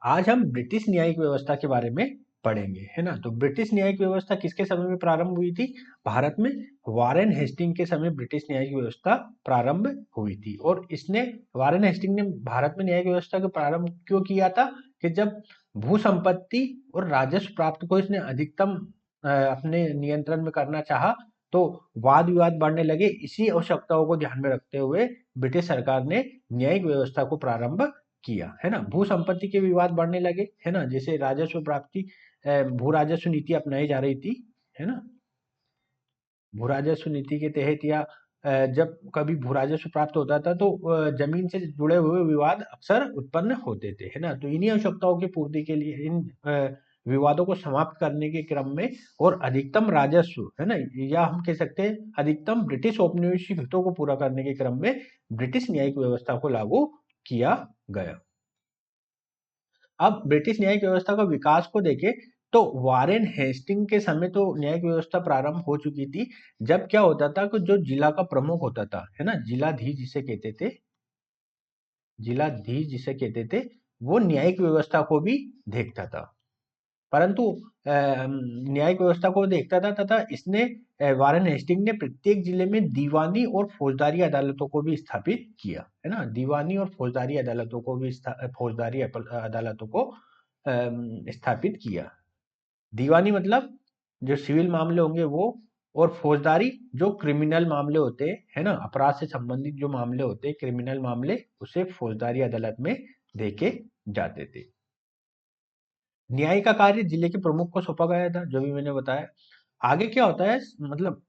आज हम ब्रिटिश न्यायिक व्यवस्था के बारे में पढ़ेंगे, है ना। तो ब्रिटिश न्यायिक व्यवस्था किसके समय में प्रारंभ हुई थी? भारत में वारेन हेस्टिंग के समय ब्रिटिश न्यायिक व्यवस्था प्रारंभ हुई थी। और इसने वारेन हेस्टिंग ने भारत में न्यायिक व्यवस्था का प्रारंभ क्यों किया था? कि जब भू संपत्ति और राजस्व प्राप्त को इसने अधिकतम अपने नियंत्रण में करना चाहा, तो वाद विवाद बढ़ने लगे। इसी आवश्यकताओं को ध्यान में रखते हुए ब्रिटिश सरकार ने न्यायिक व्यवस्था को प्रारंभ किया, है ना। भू संपत्ति के विवाद बढ़ने लगे, है ना। जैसे राजस्व प्राप्ति, भू राजस्व नीति अपनाई जा रही थी, है ना। भू राजस्व नीति के तहत या जब कभी भू राजस्व प्राप्त होता था तो जमीन से जुड़े हुए विवाद अक्सर उत्पन्न होते थे, है ना। तो इन्हीं आवश्यकताओं की पूर्ति के लिए इन विवादों को समाप्त करने के क्रम में और अधिकतम राजस्व, है ना, या हम कह सकते हैं अधिकतम ब्रिटिश औपनिवेशिक हितों को पूरा करने के क्रम में ब्रिटिश न्यायिक व्यवस्था को लागू किया गया। अब ब्रिटिश न्यायिक व्यवस्था का विकास को देखें तो वारेन हेस्टिंग के समय तो न्यायिक व्यवस्था प्रारंभ हो चुकी थी। जब क्या होता था कि जो जिला का प्रमुख होता था, है ना, जिलाधीश जिसे कहते थे, जिलाधीश जिसे कहते थे, वो न्यायिक व्यवस्था को भी देखता था। परंतु न्यायिक व्यवस्था को देखता था तथा इसने वारेन हेस्टिंग ने प्रत्येक जिले में दीवानी और फौजदारी अदालतों को भी स्थापित किया, है ना। दीवानी और फौजदारी अदालतों को भी अदालतों को स्थापित किया। दीवानी मतलब जो सिविल मामले होंगे वो, और फौजदारी जो क्रिमिनल मामले होते हैं, है ना, अपराध से संबंधित जो मामले होते हैं, क्रिमिनल मामले, उसे फौजदारी अदालत में देखे जाते थे। न्याय का कार्य जिले के प्रमुख को सौंपा गया था, जो भी मैंने बताया। आगे क्या होता है, मतलब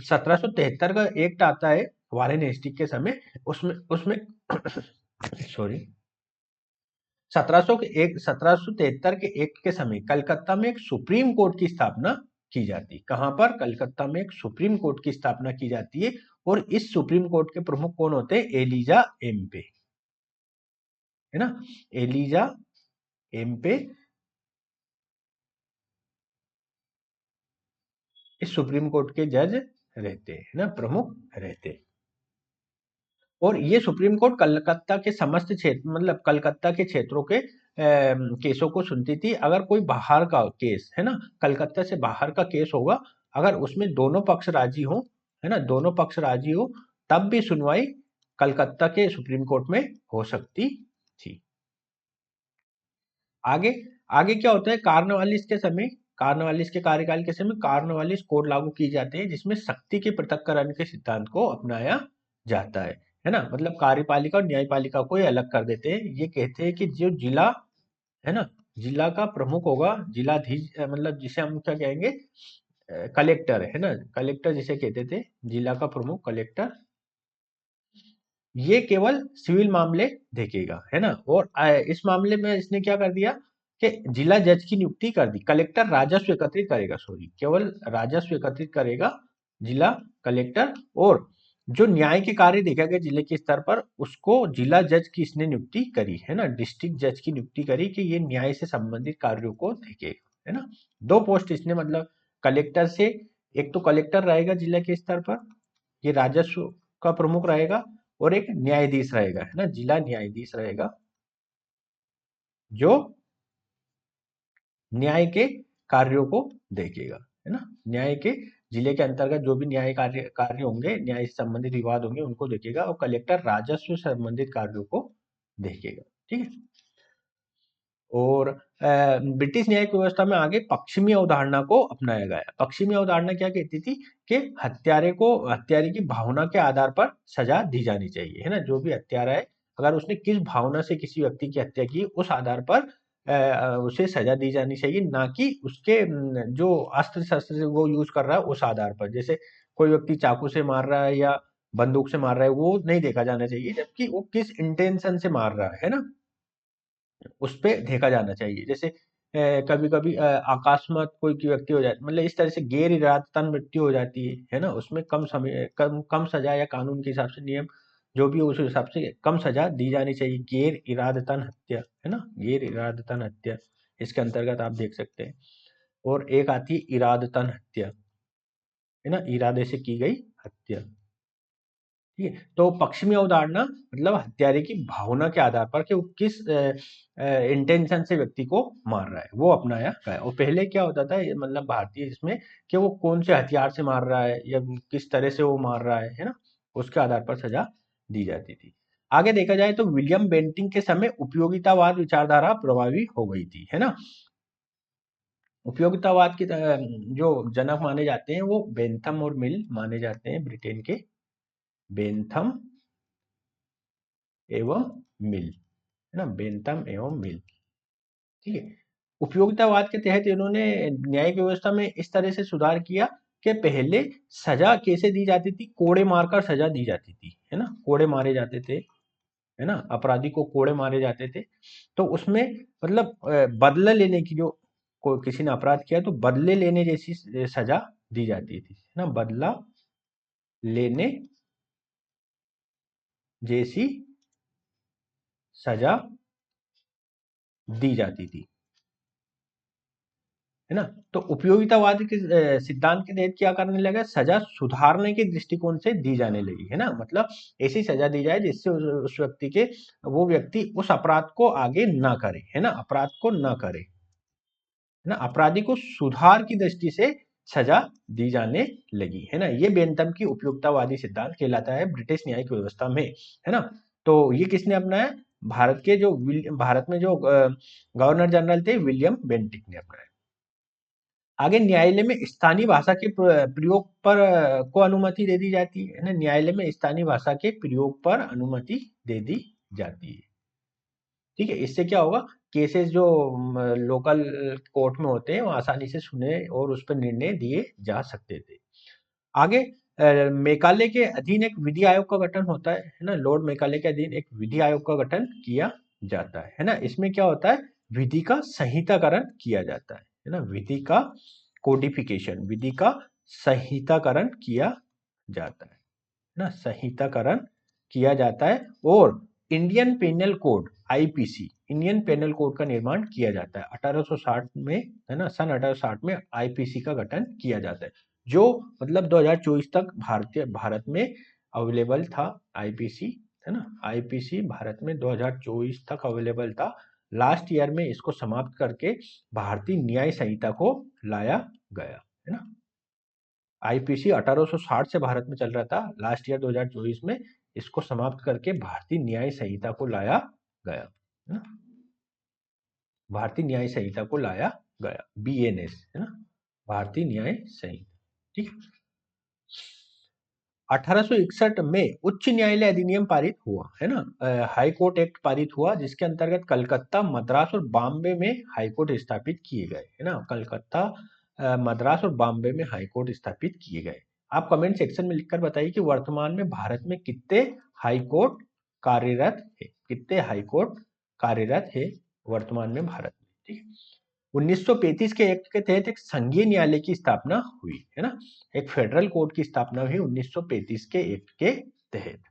1773 का एक्ट आता है वारेन हेस्टिंग के समय। उसमें उसमें सॉरी, 1773 के एक्ट के समय कलकत्ता में एक सुप्रीम कोर्ट की स्थापना की जाती है। कहां पर? कलकत्ता में एक सुप्रीम कोर्ट की स्थापना की जाती है। और इस सुप्रीम कोर्ट के प्रमुख कौन होते हैं? एलिजा एम्पे, है ना। एलिजा एम्पे इस सुप्रीम कोर्ट के जज रहते हैं, ना, प्रमुख रहते हैं। और ये सुप्रीम कोर्ट कलकत्ता के समस्त क्षेत्र, मतलब कलकत्ता के क्षेत्रों के केसों को सुनती थी। अगर कोई बाहर का केस, है ना, कलकत्ता से बाहर का केस होगा, अगर उसमें दोनों पक्ष राजी हो, है ना, दोनों पक्ष राजी हो, तब भी सुनवाई कलकत्ता के सुप्रीम कोर्ट में हो सकती थी। आगे आगे क्या होता है, कार्नवालिस के समय, कार्नवालिस के कार्यकाल के समय कार्नवालिस कोड लागू किए जाते हैं, जिसमें शक्ति के पृथक्करण के सिद्धांत को अपनाया जाता है ना। मतलब कार्यपालिका और न्यायपालिका को ये अलग कर देते हैं। ये कहते हैं कि जो जिला, है ना, जिला का प्रमुख होगा, जिलाधीश, मतलब जिसे हम क्या कहेंगे, कलेक्टर, है ना, कलेक्टर जिसे कहते थे, जिला का प्रमुख कलेक्टर, ये केवल सिविल मामले देखेगा, है ना। और इस मामले में इसने क्या कर दिया कि जिला जज की नियुक्ति कर दी। कलेक्टर राजस्व एकत्रित करेगा, सॉरी, केवल राजस्व एकत्रित करेगा जिला कलेक्टर। और जो न्याय के कार्य देखेगा जिले के स्तर पर, उसको जिला जज की इसने नियुक्ति करी, है ना, डिस्ट्रिक्ट जज की नियुक्ति करी कि ये न्याय से संबंधित कार्यों को देखेगा, है ना। दो पोस्ट इसने, मतलब कलेक्टर से, एक तो कलेक्टर रहेगा जिला के स्तर पर, ये राजस्व का प्रमुख रहेगा, और एक न्यायाधीश रहेगा, है ना, जिला न्यायाधीश रहेगा, जो न्याय के कार्यों को देखेगा, है ना। न्याय के, जिले के अंतर्गत जो भी न्याय कार्य होंगे, न्याय से संबंधित विवाद होंगे, उनको देखेगा। और कलेक्टर राजस्व से संबंधित कार्यों को देखेगा, ठीक है। और ब्रिटिश न्यायिक व्यवस्था में आगे पश्चिमी अवधारणा को अपनाया गया। पश्चिमी अवधारणा क्या कहती थी कि हत्यारे की भावना के आधार पर सजा दी जानी चाहिए, है ना। जो भी हत्यारा है, अगर उसने किस भावना से किसी व्यक्ति की हत्या की, उस आधार पर उसे सजा दी जानी चाहिए, ना कि उसके जो अस्त्र शस्त्र वो यूज कर रहा है उस आधार पर। जैसे कोई व्यक्ति चाकू से मार रहा है या बंदूक से मार रहा है, वो नहीं देखा जाना चाहिए, जबकि वो किस इंटेंशन से मार रहा है ना, उस पे देखा जाना चाहिए। जैसे कभी कभी अकस्मात कोई की व्यक्ति हो जाती, मतलब इस तरह से गैर इरादतन मृत्यु हो जाती है ना, उसमें कम समय, कम सजा, या कानून के हिसाब से नियम जो भी हो, उस हिसाब से कम सजा दी जानी चाहिए। गैर इरादतन हत्या, है ना, गैर इरादतन हत्या, इसके अंतर्गत आप देख सकते हैं। और एक आती है इरादतन हत्या, है ना, इरादे से की गई हत्या, ठीक है। तो पश्चिमी अवधारणा मतलब हत्यारे की भावना के आधार पर कि वो किस इंटेंशन से व्यक्ति को मार रहा है वो अपनाया गया। और पहले क्या होता था मतलब भारतीय इसमें कि वो कौन से हथियार से मार रहा है या किस तरह से वो मार रहा है ना, उसके आधार पर सजा दी जाती थी। आगे देखा जाए तो विलियम बेंटिंग के समय उपयोगितावाद विचारधारा प्रभावी हो गई थी, है ना। उपयोगितावाद के जो जनक माने जाते हैं वो बेंथम और मिल माने जाते हैं, ब्रिटेन के बेंथम एवं मिल, है ना, बेंथम एवं मिल। ठीक है। उपयोगितावाद के तहत इन्होंने न्यायिक व्यवस्था में इस तरह से सुधार किया कि पहले सजा कैसे दी जाती थी, कोड़े मारकर सजा दी जाती थी, है ना, कोड़े मारे जाते थे, है ना, अपराधी को कोड़े मारे जाते थे। तो उसमें मतलब बदला लेने की जो कोई किसी ने अपराध किया तो बदले लेने जैसी सजा दी जाती थी, है ना, बदला लेने जैसी सजा दी जाती थी, है ना। तो उपयोगितावाद के सिद्धांत के तहत क्या करने लगा, सजा सुधारने के दृष्टिकोण से दी जाने लगी, है ना, मतलब ऐसी सजा दी जाए जिससे उस व्यक्ति के वो व्यक्ति उस अपराध को आगे ना करे, है ना, अपराध को ना करे, है ना, अपराधी को सुधार की दृष्टि से सजा दी जाने लगी, है ना। ये बेंथम की उपयोगितावादी सिद्धांत कहलाता है ब्रिटिश न्यायिक व्यवस्था में, है ना। तो ये किसने अपनाया, भारत में जो गवर्नर जनरल थे विलियम बेंटिक ने अपनाया। आगे न्यायालय में स्थानीय भाषा के प्रयोग पर को अनुमति दे दी जाती है ना, न्यायालय में स्थानीय भाषा के प्रयोग पर अनुमति दे दी जाती है। ठीक है, इससे क्या होगा, केसेस जो लोकल कोर्ट में होते हैं वो आसानी से सुने और उस पर निर्णय दिए जा सकते थे। आगे मेकाले के अधीन एक विधि आयोग का गठन होता है ना, लॉर्ड मेकाले के अधीन एक विधि आयोग का गठन किया जाता है ना। इसमें क्या होता है, विधि का संहिताकरण किया जाता है ना, विधि का कोडिफिकेशन, विधि का संहिताकरण किया जाता है ना, संहिताकरण किया जाता है। और Indian Penal Code IPC, Indian Penal Code का निर्माण किया जाता है 1860 में, है ना, सन 1860 में आईपीसी का गठन किया जाता है, जो मतलब 2024 तक भारत में अवेलेबल था आईपीसी, है ना, आईपीसी भारत में 2024 तक अवेलेबल था। लास्ट ईयर में इसको समाप्त करके भारतीय न्याय संहिता को लाया गया, है ना। आईपीसी 1860 से भारत में चल रहा था, लास्ट ईयर 2024 में इसको समाप्त करके भारतीय न्याय संहिता को लाया गया, है ना, भारतीय न्याय संहिता को लाया गया, बीएनएस, है ना, भारतीय न्याय संहिता। ठीक। 1861 में उच्च न्यायालय अधिनियम पारित हुआ, है ना, हाई कोर्ट एक्ट पारित हुआ जिसके अंतर्गत कलकत्ता, मद्रास और बॉम्बे में हाई कोर्ट स्थापित किए गए, है ना, कलकत्ता, मद्रास और बॉम्बे में हाई कोर्ट स्थापित किए गए। आप कमेंट सेक्शन में लिखकर बताइए कि वर्तमान में भारत में कितने हाई कोर्ट कार्यरत है, कितने हाई कोर्ट कार्यरत है वर्तमान में भारत में। ठीक है। 1935 के एक्ट के तहत एक संघीय न्यायालय की स्थापना हुई, है ना, एक फेडरल कोर्ट की स्थापना हुई 1935 के एक्ट के तहत।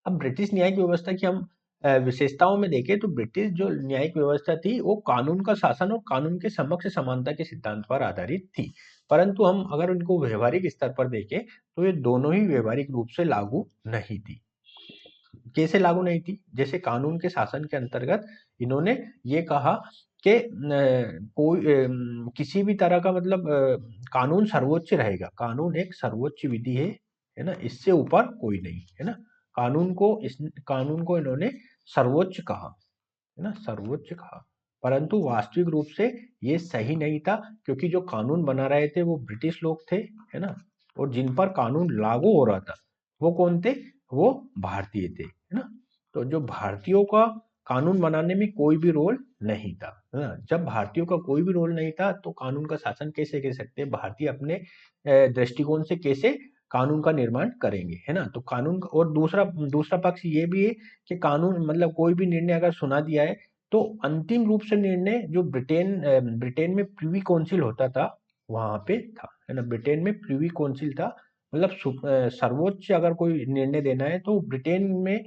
अब ब्रिटिश न्यायिक व्यवस्था की हम विशेषताओं में देखें तो ब्रिटिश जो न्यायिक व्यवस्था थी वो कानून का शासन और कानून के समक्ष समानता के सिद्धांत पर आधारित थी, परंतु हम अगर उनको व्यवहारिक स्तर पर देखें तो ये दोनों ही व्यवहारिक रूप से लागू नहीं थी। कैसे लागू नहीं थी, जैसे कानून के शासन के अंतर्गत इन्होंने ये कहा कि किसी भी तरह का मतलब कानून सर्वोच्च रहेगा, कानून एक सर्वोच्च विधि है ना, इससे ऊपर कोई नहीं, है ना, कानून को इन्होंने सर्वोच्च कहा, है ना, सर्वोच्च कहा। परंतु वास्तविक रूप से ये सही नहीं था, क्योंकि जो कानून बना रहे थे वो ब्रिटिश लोग थे, है ना, और जिन पर कानून लागू हो रहा था वो कौन थे, वो भारतीय थे, है ना। तो जो भारतीयों का कानून बनाने में कोई भी रोल नहीं था, है ना, जब भारतीयों का कोई भी रोल नहीं था तो कानून का शासन कैसे कह सकते हैं, भारतीय अपने दृष्टिकोण से कैसे कानून का निर्माण करेंगे, है ना। तो कानून और दूसरा दूसरा पक्ष ये भी है कि कानून मतलब कोई भी निर्णय अगर सुना दिया है तो अंतिम रूप से निर्णय जो ब्रिटेन में प्रिवी काउंसिल होता था वहां पे था, है ना, ब्रिटेन में प्रिवी काउंसिल था, मतलब सर्वोच्च अगर कोई निर्णय देना है तो ब्रिटेन में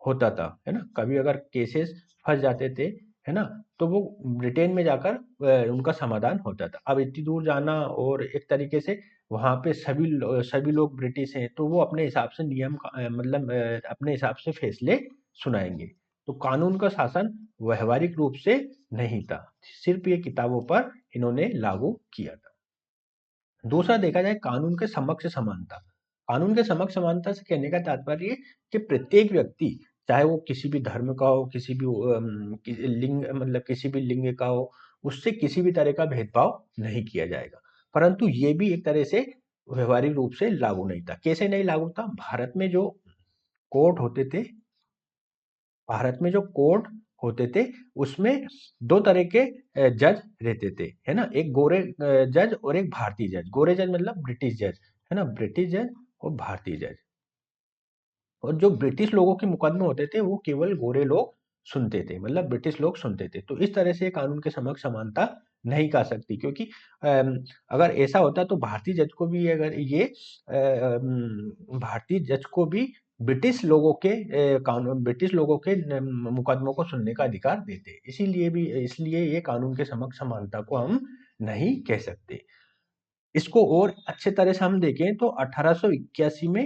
होता था, है ना। कभी अगर केसेस फंस जाते थे, है ना? तो वो ब्रिटेन में जाकर उनका समाधान होता था। अब इतनी दूर जाना और एक तरीके से वहाँ पे सभी लोग ब्रिटिश हैं, तो वो अपने हिसाब से मतलब अपने हिसाब से फैसले सुनाएँगे। तो कानून का शासन व्यावहारिक रूप से नहीं था, सिर्फ़ ये किताबों पर इन्होंने लागू किया था। दूसरा देखा जाए कानून के समक्ष समानता। कानून के समक्ष समानता से कहने का तात्पर्य ये कि प्रत्येक व्यक्ति, चाहे वो किसी भी धर्म का हो, किसी भी लिंग मतलब किसी भी लिंग का हो, उससे किसी भी तरह का भेदभाव नहीं किया जाएगा। परंतु ये भी एक तरह से व्यवहारिक रूप से लागू नहीं था। कैसे नहीं लागू था? कोर्ट होते थे भारत में जो कोर्ट होते थे, उसमें 2 तरह के जज रहते थे, है ना? एक गोरे जज और एक भारतीय जज। गोरे जज मतलब ब्रिटिश जज, है ना? ब्रिटिश जज और भारतीय जज। और जो ब्रिटिश लोगों के मुकदमे होते थे, वो केवल गोरे लोग सुनते थे, मतलब ब्रिटिश लोग सुनते थे। तो इस तरह से कानून के समक्ष समानता नहीं कर सकती, क्योंकि अगर ऐसा होता तो भारतीय जज को भी ब्रिटिश लोगों के मुकदमों को सुनने का अधिकार देते। इसलिए ये कानून के समक्ष समानता को हम नहीं कह सकते। इसको और अच्छे तरह से हम देखें तो 1881 में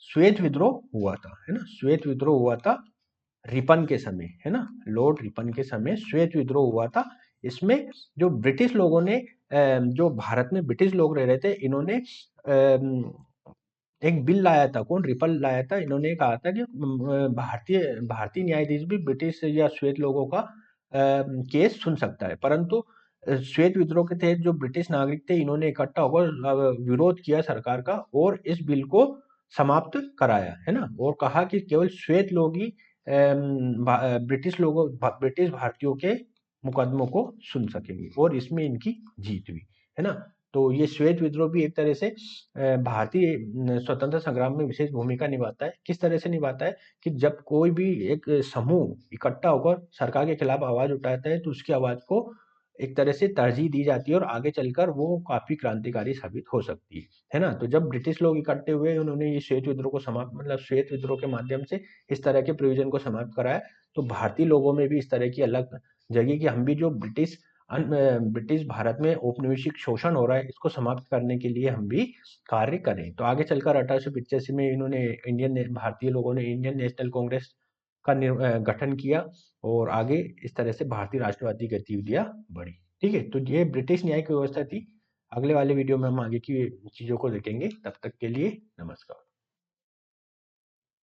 श्वेत विद्रोह हुआ था, है ना? श्वेत विद्रोह हुआ था रिपन के समय, है ना? लॉर्ड रिपन के समय श्वेत विद्रोह हुआ था। इसमें जो ब्रिटिश लोगों ने जो भारत में ब्रिटिश लोग रह रहे थे, इन्होंने एक बिल लाया था। कौन? रिपन लाया था। इन्होंने कहा था कि भारतीय भारतीय न्यायाधीश भी ब्रिटिश या श्वेत लोगों का केस सुन सकता है। परंतु श्वेत विद्रोह के तहत जो ब्रिटिश नागरिक थे, इन्होंने इकट्ठा होकर विरोध किया सरकार का और इस बिल को समाप्त कराया, है ना? और कहा कि केवल श्वेत लोग ही ब्रिटिश भारतीयों के मुकदमों को सुन सकेंगे, और इसमें इनकी जीत हुई, है ना? तो ये श्वेत विद्रोह भी एक तरह से भारतीय स्वतंत्रता संग्राम में विशेष भूमिका निभाता है। किस तरह से निभाता है कि जब कोई भी एक समूह इकट्ठा होकर सरकार के खिलाफ आवाज उठाता है, तो उसकी आवाज को एक तरह से तरजीह दी जाती है और आगे चलकर वो काफी क्रांतिकारी साबित हो सकती है ना? तो जब ब्रिटिश लोग इकट्ठे हुए, उन्होंने ये श्वेत विद्रोह को समाप्त मतलब श्वेत विद्रोह के माध्यम से इस तरह के प्रोविजन को समाप्त कराया, तो भारतीय लोगों में भी इस तरह की अलग जगी कि हम भी जो ब्रिटिश भारत में औपनिवेशिक शोषण हो रहा है, इसको समाप्त करने के लिए हम भी कार्य करें। तो आगे चलकर 1885 में भारतीय लोगों ने इंडियन नेशनल कांग्रेस का गठन किया और आगे इस तरह से भारतीय राष्ट्रवादी गतिविधियां बढ़ी। ठीक है, तो ये ब्रिटिश न्यायिक व्यवस्था थी। अगले वाले वीडियो में हम आगे की चीजों को देखेंगे। तब तक के लिए नमस्कार।